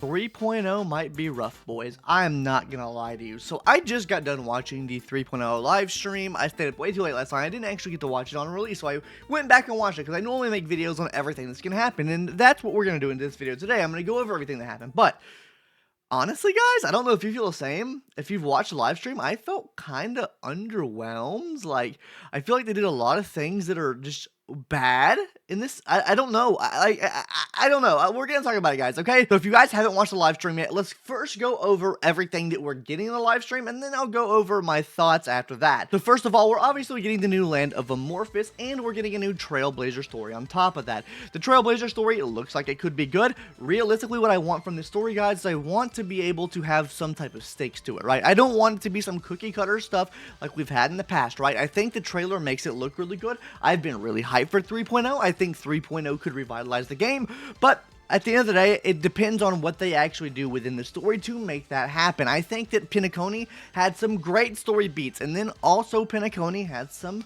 3.0 might be rough, boys. I am not gonna lie to you. So I just got done watching the 3.0 live stream. I stayed up way too late last night. I didn't actually get to watch it on release, so I went back and watched it because I normally make videos on everything that's gonna happen, and that's what we're gonna do in this video today. I'm gonna go over everything that happened, but honestly, guys, I don't know if you feel the same. If you've watched the live stream, I felt kind of underwhelmed. Like, I feel like they did a lot of things that are just bad in this. I don't know. I don't know. We're gonna talk about it, guys, okay? So if you guys haven't watched the live stream yet, let's first go over everything that we're getting in the live stream, and then I'll go over my thoughts after that. So first of all, we're obviously getting the new land of Amorphous, and we're getting a new Trailblazer story on top of that. The Trailblazer story, it looks like it could be good. Realistically, what I want from this story, guys, is I want to be able to have some type of stakes to it, right? I don't want it to be some cookie cutter stuff like we've had in the past, right? I think the trailer makes it look really good. I've been really hyped for 3.0. I think 3.0 could revitalize the game, but at the end of the day, it depends on what they actually do within the story to make that happen. I think that Pinnacle had some great story beats, and then also Pinnacle had some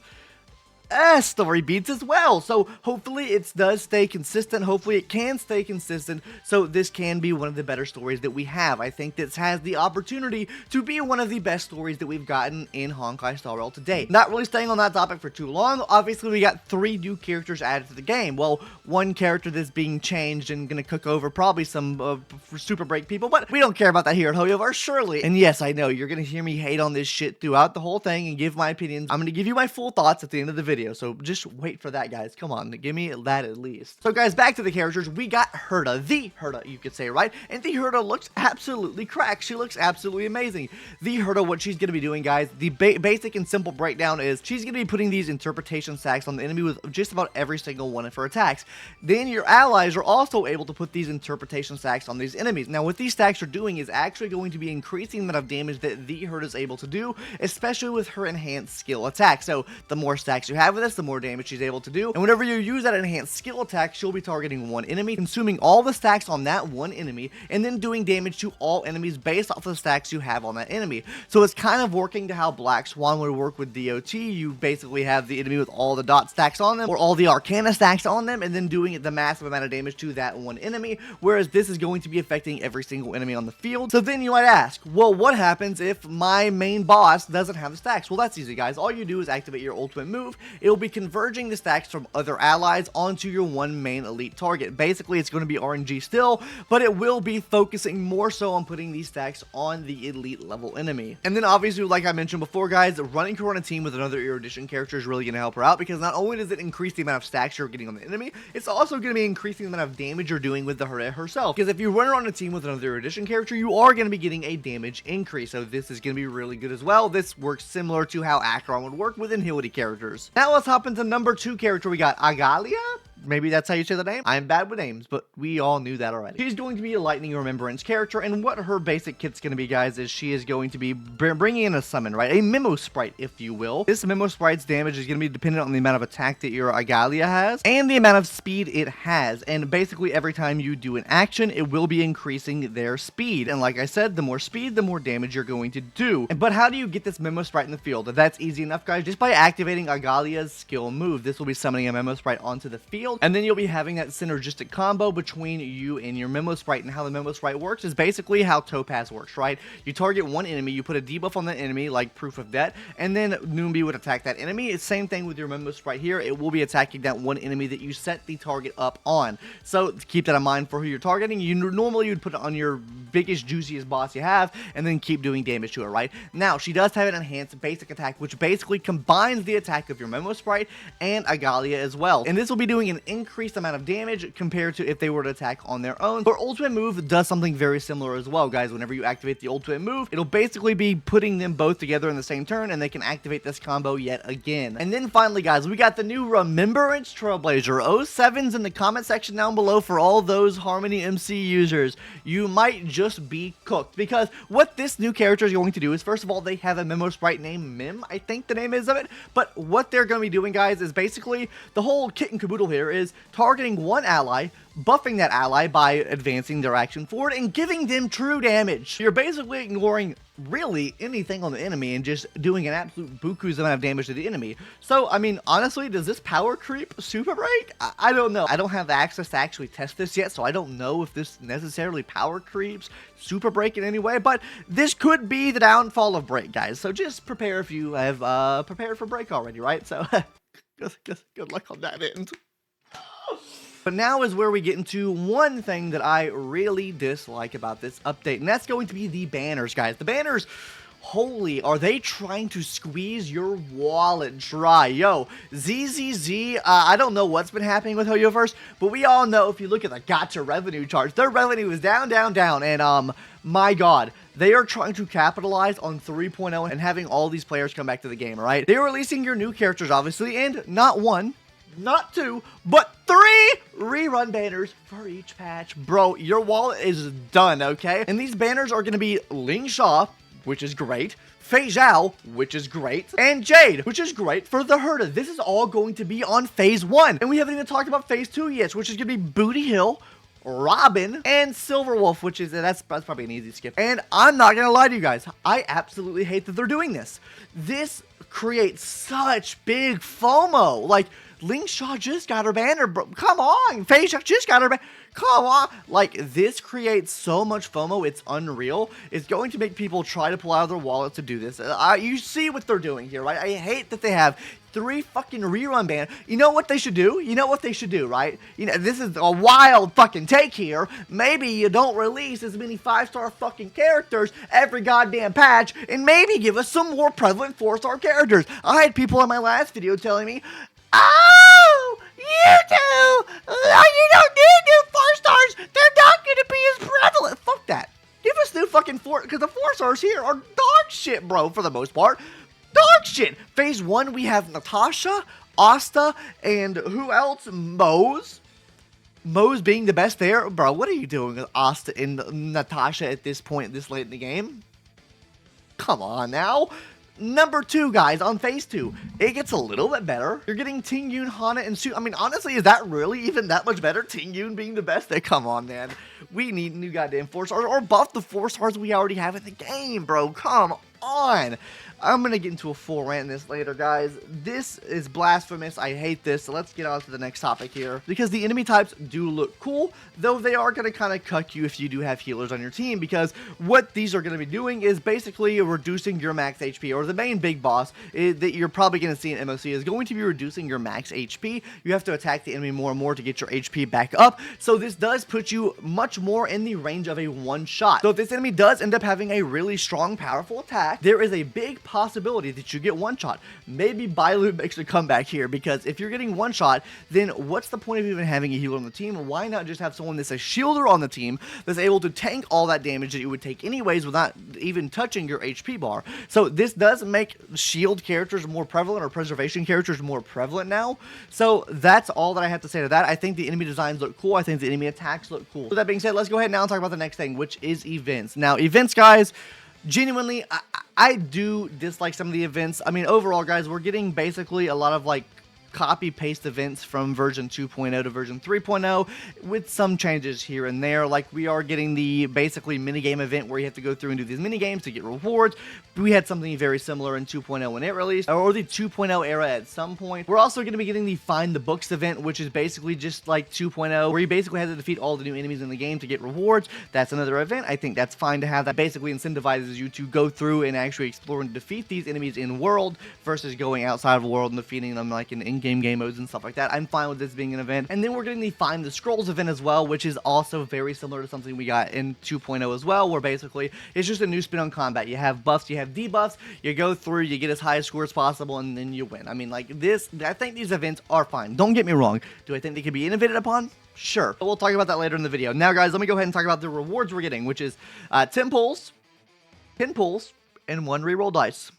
story beats as well. So hopefully it does stay consistent. Hopefully it can stay consistent, so this can be one of the better stories that we have. I think this has the opportunity to be one of the best stories that we've gotten in Honkai Star Rail to date. Not really staying on that topic for too long. Obviously, we got 3 new characters added to the game. Well, one character that's being changed and gonna cook over probably some super break people, but we don't care about that here at HoYoverse, surely. And yes, I know you're gonna hear me hate on this shit throughout the whole thing and give my opinions. I'm gonna give you my full thoughts at the end of the video, so just wait for that, guys. Come on, give me that at least. So guys, back to the characters. We got Herta, the Herta, you could say, right? And the Herta looks absolutely cracked. She looks absolutely amazing. The Herta, what she's gonna be doing, guys, the basic and simple breakdown is she's gonna be putting these interpretation stacks on the enemy with just about every single one of her attacks. Then your allies are also able to put these interpretation stacks on these enemies. Now, what these stacks are doing is actually going to be increasing the amount of damage that the Herta is able to do, especially with her enhanced skill attack. So the more stacks you have with this, the more damage she's able to do. And whenever you use that enhanced skill attack, she'll be targeting one enemy, consuming all the stacks on that one enemy, and then doing damage to all enemies based off of the stacks you have on that enemy. So it's kind of working to how Black Swan would work with DOT. You basically have the enemy with all the dot stacks on them, or all the Arcana stacks on them, and then doing the massive amount of damage to that one enemy, whereas this is going to be affecting every single enemy on the field. So then you might ask, well, what happens if my main boss doesn't have the stacks? Well, that's easy, guys. All you do is activate your ultimate move. It'll be converging the stacks from other allies onto your one main elite target. Basically, it's going to be RNG still, but it will be focusing more so on putting these stacks on the elite level enemy. And then obviously, like I mentioned before, guys, running her on a team with another erudition character is really going to help her out, because not only does it increase the amount of stacks you're getting on the enemy, it's also going to be increasing the amount of damage you're doing with the Herta herself. Because if you run her on a team with another erudition character, you are going to be getting a damage increase. So this is going to be really good as well. This works similar to how Acheron would work with inhility characters. Now let's hop into number 2 character. We got Agalia. Maybe that's how you say the name. I'm bad with names, but we all knew that already. She's going to be a Lightning Remembrance character, and what her basic kit's going to be, guys, is she is going to be bringing in a summon, right? A Memo Sprite, if you will. This Memo Sprite's damage is going to be dependent on the amount of attack that your Agalia has, and the amount of speed it has. And basically, every time you do an action, it will be increasing their speed. And like I said, the more speed, the more damage you're going to do. But how do you get this Memo Sprite in the field? That's easy enough, guys. Just by activating Agalia's skill move. This will be summoning a Memo Sprite onto the field, and then you'll be having that synergistic combo between you and your Memo Sprite. And how the Memo Sprite works is basically how Topaz works, right? You target one enemy, you put a debuff on that enemy, like Proof of Debt, and then Noombi would attack that enemy. It's same thing with your Memo Sprite here. It will be attacking that one enemy that you set the target up on. So keep that in mind for who you're targeting. Normally you'd put it on your biggest, juiciest boss you have, and then keep doing damage to it, right? Now, she does have an enhanced basic attack, which basically combines the attack of your Memo Sprite and Agalia as well. And this will be doing an increased amount of damage compared to if they were to attack on their own. Her ultimate move does something very similar as well, guys. Whenever you activate the ultimate move, it'll basically be putting them both together in the same turn, and they can activate this combo yet again. And then finally, guys, we got the new Remembrance Trailblazer. 07's in the comment section down below for all those Harmony MC users. You might just be cooked, because what this new character is going to do is, first of all, they have a Memo Sprite named Mim, I think the name is of it. But what they're going to be doing, guys, is basically the whole kit and caboodle here is targeting one ally, buffing that ally by advancing their action forward and giving them true damage. You're basically ignoring really anything on the enemy and just doing an absolute buku's amount of damage to the enemy. So, I mean, honestly, does this power creep super break? I don't know. I don't have access to actually test this yet, so I don't know if this necessarily power creeps super break in any way, but this could be the downfall of break, guys. So just prepare if you have prepared for break already, right? So good luck on that end. But now is where we get into one thing that I really dislike about this update, and that's going to be the banners, guys. The banners, holy, are they trying to squeeze your wallet dry? Yo, ZZZ, I don't know what's been happening with HoYoverse, but we all know if you look at the gacha revenue charts, their revenue is down, and my god, they are trying to capitalize on 3.0 and having all these players come back to the game, right? They're releasing your new characters, obviously, and not one, not two, but 3 rerun banners for each patch. Bro, your wallet is done, okay? And these banners are going to be Ling Sha, which is great, Fei Zhao, which is great, and Jade, which is great for the Herda. This is all going to be on Phase 1. And we haven't even talked about Phase 2 yet, which is going to be Booty Hill, Robin, and Silverwolf, which is, that's probably an easy skip. And I'm not going to lie to you guys, I absolutely hate that they're doing this. This creates such big FOMO. Like, Ling Sha just got her banner, bro. Come on. Fei Zhao just got her banner. Come on. Like, this creates so much FOMO. It's unreal. It's going to make people try to pull out of their wallets to do this. You see what they're doing here, right? I hate that they have 3 fucking rerun banners. You know what they should do? You know what they should do, right? You know, this is a wild fucking take here. Maybe you don't release as many 5-star fucking characters every goddamn patch, and maybe give us some more prevalent 4-star characters. I had people in my last video telling me, oh, you don't need new 4-stars. They're not going to be as prevalent. Fuck that. Give us new fucking 4, because the 4-stars here are dog shit, bro, for the most part. Dog shit. Phase 1, we have Natasha, Asta, and who else? Moze. Moze being the best there. Bro, what are you doing with Asta and Natasha at this point, this late in the game? Come on now. Number 2, guys, on Phase 2, it gets a little bit better. You're getting Ting Yun, Hana, and Su. I mean, honestly, is that really even that much better? Ting Yun being the best? Come on, man. We need new goddamn 4-stars, or buff the 4-stars we already have in the game, bro. Come on. I'm going to get into a full rant in this later, guys. This is blasphemous. I hate this. So let's get on to the next topic here. Because the enemy types do look cool, though they are going to kind of cuck you if you do have healers on your team. Because what these are going to be doing is basically reducing your max HP. Or the main big boss that you're probably going to see in MOC is going to be reducing your max HP. You have to attack the enemy more and more to get your HP back up. So this does put you much more in the range of a one-shot. So if this enemy does end up having a really strong, powerful attack, there is a big possibility that you get one-shot. Maybe Bailu makes a comeback here, because if you're getting one-shot, then what's the point of even having a healer on the team? Why not just have someone that's a shielder on the team that's able to tank all that damage that you would take anyways without even touching your HP bar? So this does make shield characters more prevalent, or preservation characters more prevalent now. So that's all that I have to say to that. I think the enemy designs look cool. I think the enemy attacks look cool. With that being said, let's go ahead now and talk about the next thing, which is events. Now, events, guys, genuinely, I do dislike some of the events. I mean, overall, guys, we're getting basically a lot of, like, copy-paste events from version 2.0 to version 3.0 with some changes here and there. Like, we are getting the basically minigame event where you have to go through and do these minigames to get rewards. We had something very similar in 2.0 when it released, or the 2.0 era at some point. We're also going to be getting the Find the Books event, which is basically just like 2.0, where you basically have to defeat all the new enemies in the game to get rewards. That's another event. I think that's fine to have. That basically incentivizes you to go through and actually explore and defeat these enemies in world versus going outside of the world and defeating them like in in-game game modes and stuff like that. I'm fine with this being an event. And then we're getting the Find the Scrolls event as well, which is also very similar to something we got in 2.0 as well, where basically it's just a new spin on combat. You have buffs, you have debuffs, you go through, you get as high a score as possible, and then you win. I mean, like, this, I think these events are fine. Don't get me wrong. Do I think they could be innovated upon? Sure. But we'll talk about that later in the video. Now, guys, let me go ahead and talk about the rewards we're getting, which is 10 pulls, 10 pulls, and 1 reroll dice.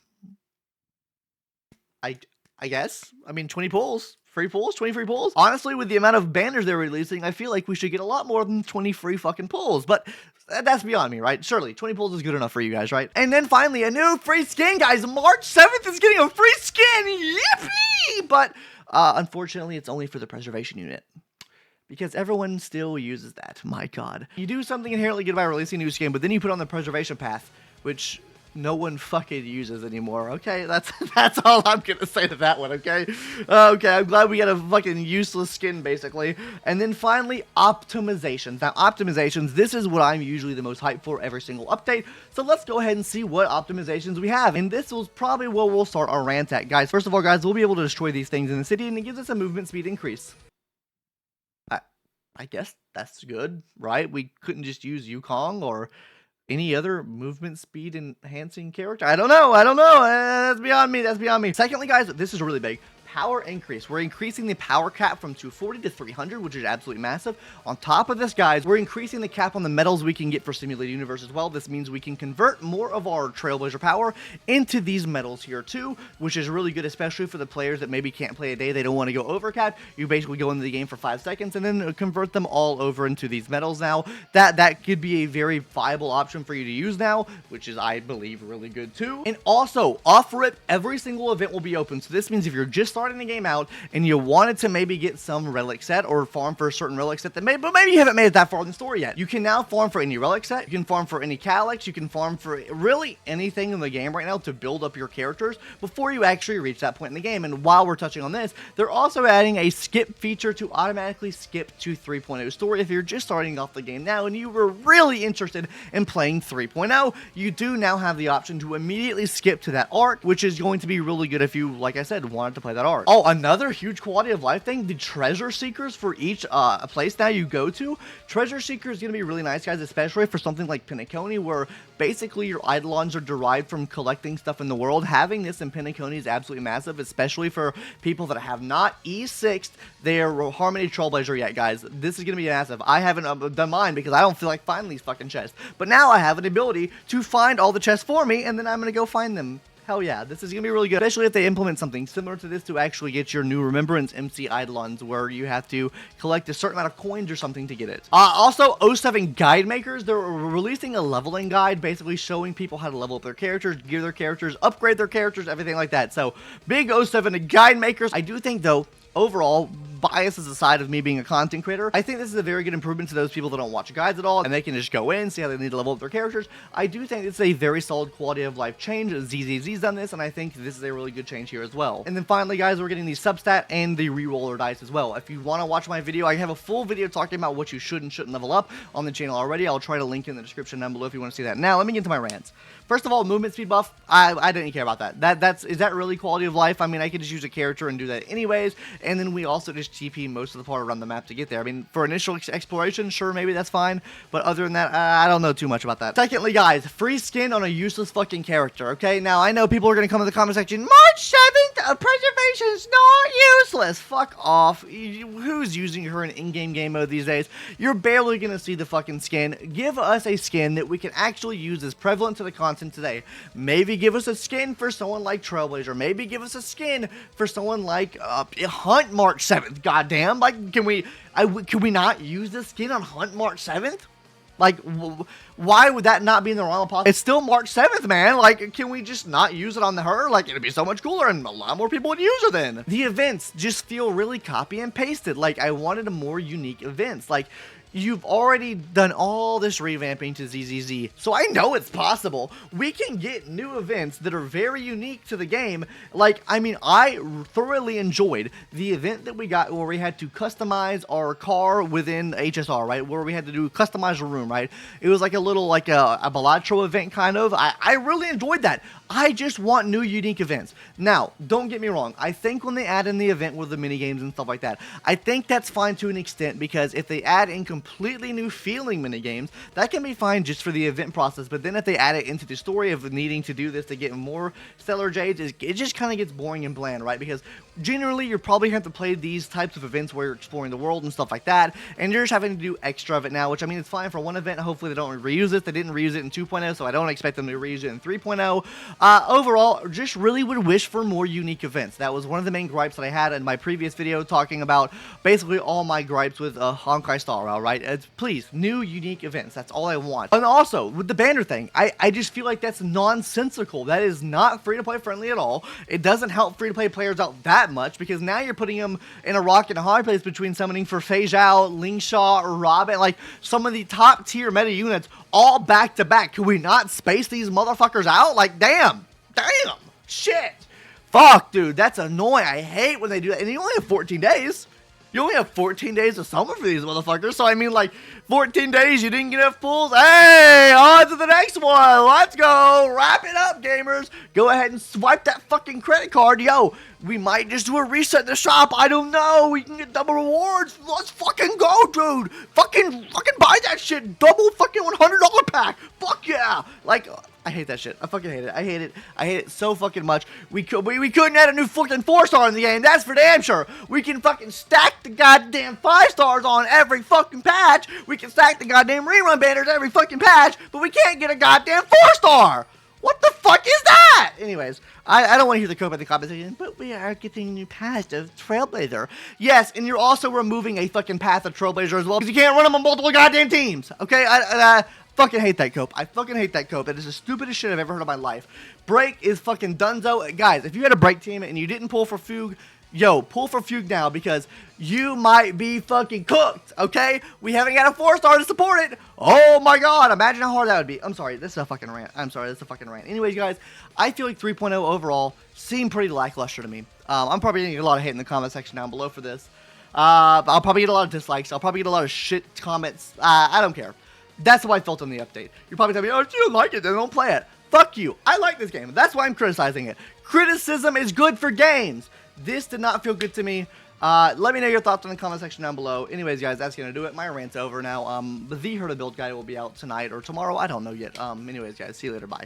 I guess. I mean, 20 pulls. Free pulls? 20 free pulls? Honestly, with the amount of banners they're releasing, I feel like we should get a lot more than 20 free fucking pulls. But that's beyond me, right? Surely, 20 pulls is good enough for you guys, right? And then finally, a new free skin, guys. March 7th is getting a free skin. Yippee! But unfortunately, it's only for the preservation unit. because everyone still uses that. My god. You do something inherently good by releasing a new skin, but then you put on the preservation path, which no one fucking uses anymore. Okay, that's all I'm gonna say to that one. Okay, okay. I'm glad we got a fucking useless skin basically. And then finally, optimizations. Now, optimizations. This is what I'm usually the most hyped for every single update. So let's go ahead and see what optimizations we have. And this was probably where we'll start our rant at, guys. First of all, guys, we'll be able to destroy these things in the city, and it gives us a movement speed increase. I guess that's good, right? We couldn't just use Yukong or any other movement speed enhancing character. I don't know. That's beyond me. That's beyond me. Secondly, guys, this is really big. Power increase. We're increasing the power cap from 240 to 300, which is absolutely massive. On top of this, guys, we're increasing the cap on the metals we can get for Simulated Universe as well. This means we can convert more of our Trailblazer power into these metals here too, which is really good, especially for the players that maybe can't play a day. They don't want to go over cap. You basically go into the game for 5 seconds and then convert them all over into these metals now. That could be a very viable option for you to use now, which is, I believe, really good too. And also, off rip, every single event will be open. So this means if you're just starting the game out and you wanted to maybe get some relic set or farm for a certain relic set but maybe you haven't made it that far in the story yet, you can now farm for any relic set, you can farm for any calyx, you can farm for really anything in the game right now to build up your characters before you actually reach that point in the game. And while we're touching on this, they're also adding a skip feature to automatically skip to 3.0 story. If you're just starting off the game now and you were really interested in playing 3.0, you do now have the option to immediately skip to that arc, which is going to be really good if you, like I said, wanted to play that arc. Oh, another huge quality of life thing, the treasure seekers for each place now you go to. Treasure seeker is going to be really nice, guys, especially for something like Pinacone, where basically your eidolons are derived from collecting stuff in the world. Having this in Pinacone is absolutely massive, especially for people that have not E6'd their Harmony Trailblazer yet, guys. This is going to be massive. I haven't done mine because I don't feel like finding these fucking chests. But now I have an ability to find all the chests for me, and then I'm going to go find them. Hell yeah, this is going to be really good, especially if they implement something similar to this to actually get your new Remembrance MC Eidolons, where you have to collect a certain amount of coins or something to get it. Also, O7 Guide Makers, they're releasing a leveling guide, basically showing people how to level up their characters, gear their characters, upgrade their characters, everything like that. So, big O7 Guide Makers. I do think, though, overall, biases aside of me being a content creator, I think this is a very good improvement to those people that don't watch guides at all, and they can just go in, see how they need to level up their characters. I do think it's a very solid quality of life change. ZZZ's done this, and I think this is a really good change here as well. And then finally, guys, we're getting the substat and the reroller dice as well. If you want to watch my video, I have a full video talking about what you should and shouldn't level up on the channel already. I'll try to link in the description down below if you want to see that. Now, let me get into my rants. First of all, movement speed buff, I didn't care about that. Is that really quality of life? I mean, I could just use a character and do that anyways, and then we also just TP most of the part around the map to get there. I mean, for initial exploration, sure, maybe that's fine, but other than that, I don't know too much about that. Secondly, guys, free skin on a useless fucking character, okay? Now, I know people are going to come in the comment section, March 7th, preservation is not useless. Fuck off. Who's using her in in-game game mode these days? You're barely going to see the fucking skin. Give us a skin that we can actually use as prevalent to the content today. Maybe give us a skin for someone like Trailblazer. Maybe give us a skin for someone like Hunt March 7th. Goddamn, like, can we not use this skin on Hunt March 7th? Like, why would that not be in the realm of possible? It's still March 7th, man. Like, can we just not use it on her? Like, it'd be so much cooler and a lot more people would use her then. The events just feel really copy and pasted. Like, I wanted a more unique events. Like, you've already done all this revamping to ZZZ, so I know it's possible. We can get new events that are very unique to the game. Like, I mean, I thoroughly enjoyed the event that we got where we had to customize our car within HSR, right? Where we had to customize a room, right? It was like a little, like a Balatro event, kind of. I really enjoyed that. I just want new unique events. Now, don't get me wrong. I think when they add in the event with the mini games and stuff like that, I think that's fine to an extent, because if they add in completely new feeling mini games, that can be fine just for the event process. But then if they add it into the story of needing to do this to get more stellar jades, it just kind of gets boring and bland, right? Because generally you're probably going to have to play these types of events where you're exploring the world and stuff like that, and you're just having to do extra of it now, which, I mean, it's fine for one event. Hopefully they don't reuse it. They didn't reuse it in 2.0, so I don't expect them to reuse it in 3.0. Overall, just really would wish for more unique events. That was one of the main gripes that I had in my previous video, talking about basically all my gripes with Honkai Star Rail, right? right? Please, new, unique events. That's all I want. And also, with the banner thing, I just feel like that's nonsensical. That is not free-to-play friendly at all. It doesn't help free-to-play players out that much, because now you're putting them in a rock and a hard place between summoning for Fei Zhao, Ling Sha, or Robin, like some of the top-tier meta units, all back-to-back. Can we not space these motherfuckers out? Like, damn, shit. Fuck, dude, that's annoying. I hate when they do that. And you only have 14 days. You only have 14 days to summon for these motherfuckers. So, I mean, like, 14 days, you didn't get enough pulls. Hey, on to the next one. Let's go. Wrap it up, gamers. Go ahead and swipe that fucking credit card. Yo, we might just do a reset in the shop. I don't know. We can get double rewards. Let's fucking go, dude. Fucking buy that shit. Double fucking $100 pack. Fuck yeah. Like, I hate that shit. I fucking hate it. I hate it. I hate it so fucking much. We couldn't add a new fucking 4-star in the game. That's for damn sure. We can fucking stack the goddamn 5-stars on every fucking patch. We can stack the goddamn rerun banners every fucking patch, but we can't get a goddamn 4-star. What the fuck is that? Anyways, I don't want to hear the cope at the comment section, but we are getting a new path of Trailblazer. Yes, and you're also removing a fucking path of Trailblazer as well, because you can't run them on multiple goddamn teams. Okay, I fucking hate that cope. I fucking hate that cope. That is the stupidest shit I've ever heard in my life. Break is fucking donezo. Guys, if you had a break team and you didn't pull for Fugue, yo, pull for Fugue now, because you might be fucking cooked, okay? We haven't got a 4-star to support it. Oh my god, imagine how hard that would be. I'm sorry, this is a fucking rant. I'm sorry, this is a fucking rant. Anyways, guys, I feel like 3.0 overall seemed pretty lackluster to me. I'm probably going to get a lot of hate in the comment section down below for this. I'll probably get a lot of dislikes. I'll probably get a lot of shit comments. I don't care. That's how I felt on the update. You're probably telling me, oh, if you don't like it, then don't play it. Fuck you. I like this game. That's why I'm criticizing it. Criticism is good for games. This did not feel good to me. Let me know your thoughts in the comment section down below. Anyways, guys, that's going to do it. My rant's over now. The Herd of Build guide will be out tonight or tomorrow. I don't know yet. Anyways, guys, see you later. Bye.